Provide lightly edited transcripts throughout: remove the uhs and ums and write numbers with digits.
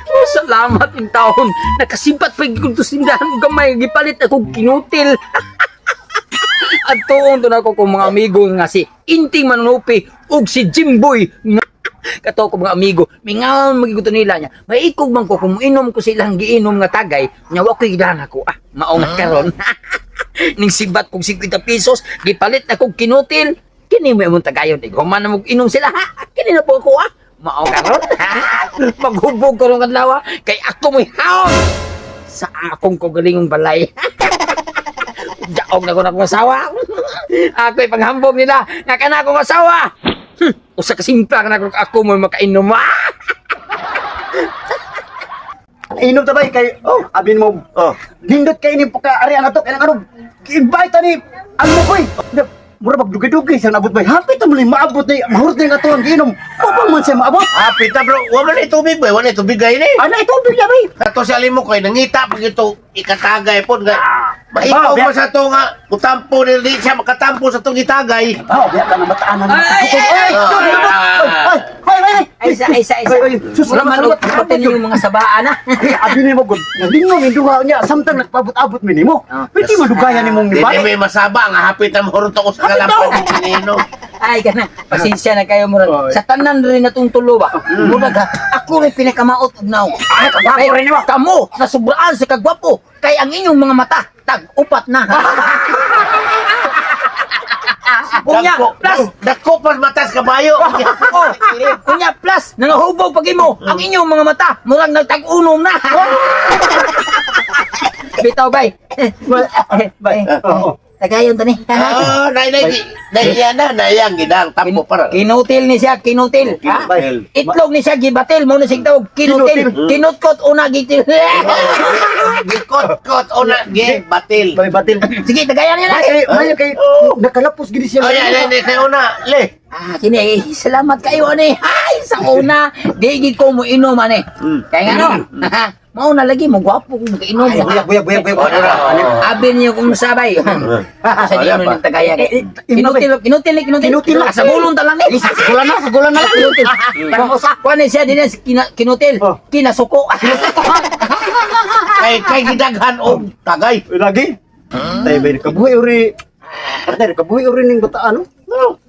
Oh, salamat in taon. Nakasimpat pa yung tindahan mo gamay. Gipalit akong kinutil. At tuon to na ako kung mga amigo nga si Inting Manunupi ug si Jimboy nga kato ko mga amigo mingaon magiguto nila niya maikog man ko kung inom ko silang giinom nga tagay nya wa ko gidahan ako mao nga karon ning sibat kong 50 pesos gipalit na kog kinutil kini mo imong tagayon human na mo inom sila ha kini na po ako mao karon maghubog karon kadlaw kay ako mo'y haon sa akong kogalingong balay. Daog na ko na akong asawa. Ako'y paghambog nila. Nga ka na akong asawa. Usa kasimpla ka na ako mo makainom. Inom tabay kay abin mo. Nindot kay ni puka ari ang atok ilang invite ni ano koy. Mura magdugay-dugay sa nabot bay. Hapit ta muli maabot ni mahurot ni ato ang giinom. Papa man siya maabot. Hapit na bro, wala na itubig ba? Wala itubig gay ni. Ana ito bigla bay. Kato sa limo koy nangita pag ito ikatagay pod ga. Maikaw pa sa to nga utampo ni siya makatampo sa tong itagay. Biya ka na bataan na. Isa. Wala man upatin yung mga sabaan na. Abi ni mo gud. Naglingon ni duha niya samtang nagpabot-abot mi nimo. Pwede madugayan nimong Di nibalik. may masaba nga hapit na mahurot ako sa kalampag ni Nino. Ay, kana. Pasensya na kayo, Murag. Sa tanan rin natong tulo ba? Murag, ako rin pinakamaot og naw. Ay, kagwapo rin mo. Kamo, nasubraan sa kagwapo. Kay ang inyong mga mata, tag-upat na. Kunya, plus, Dako pas matas kabayo. kunya, plus, nangahubog pag imo. Ang inyong mga mata, murag nagtag-unom na. Bitaw, bay. Bay. Tagayon to ni. Nayang gidang tapo para. Kinutil ni siya, kinutil. Ha? Bay. Itlog ni siya, gibatil. Mo na siya tawag, kinutil. Kinutkot, una, gitil. Gikot-kot una gi batil. Bay batil. Sige, tagayan niya na. Kay nakalapos gid siya. Oh ya, ni sa una. Le. Kini, salamat kayo, ani. Ay, sa una, digid ko mo inom, ani. Kaya nga, no? Mauna lagi mo, gwapo kung makainom. Buya. Abin niyo kung sabay. Sa di ano ng tagaya. Kinutil. Sa gulong talang ni. Sa gulan na lang. Kinutil. Kuha na siya din kinutil. Kinasuko. Kay gidaghan og tagay. Lagi. Tay bay kabuhi uri. Partner kabuhi uri ning bataan. No.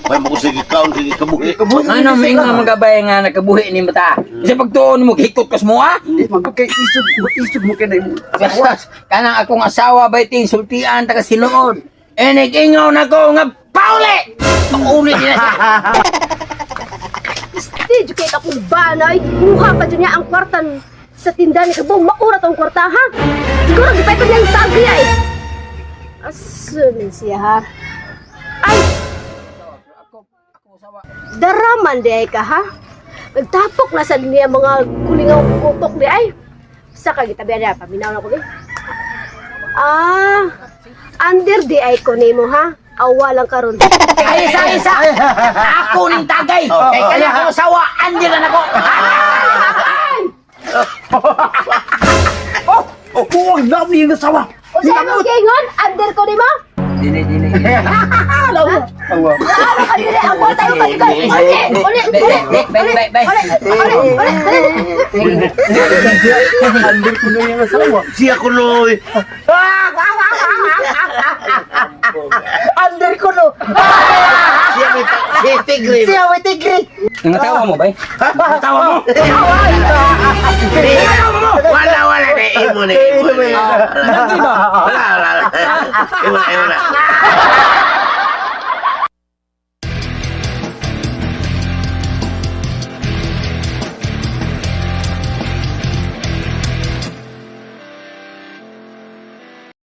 May magusig ikaw sige kabuhi. Ano may nga magabay nga nakabuhi ni mata. Kasi pagtuon mo hikot kas mo ha. Magkay isog mo kay mo. Kanang akong asawa bayting sultian taga sinuod. Ingaw na ko nga pauli. Pauli din na. Stage kay akong banay, kuha pa dyan niya ang kwartan sa tindahan ni Kabong, maurat ang kwarta ha. Siguro gipay ko niya yung sabi ay. Asun siya ha. Ay! Daraman di ay ka ha. Nagtapok na sa niya mga kulingaw kutok di ay. Sa kagitabi niya, paminaw na ko di. Under di ay ko nimo ha. Awalang karon. Ay, isa. Ako ning tagay. Kay kanya ko sawa, andi na nako. Oh, love yung asawa. O sa mo gingon, under ko nimo? Dili. Awa. Dili ako tayo pa ikaw. Under ko na yung asawa. Siya kuloy. Under ko no. Siya may tigre. Siya may tigre. Nangatawa mo bay? Tawa mo. Wala na imo ni. Wala. Imo na.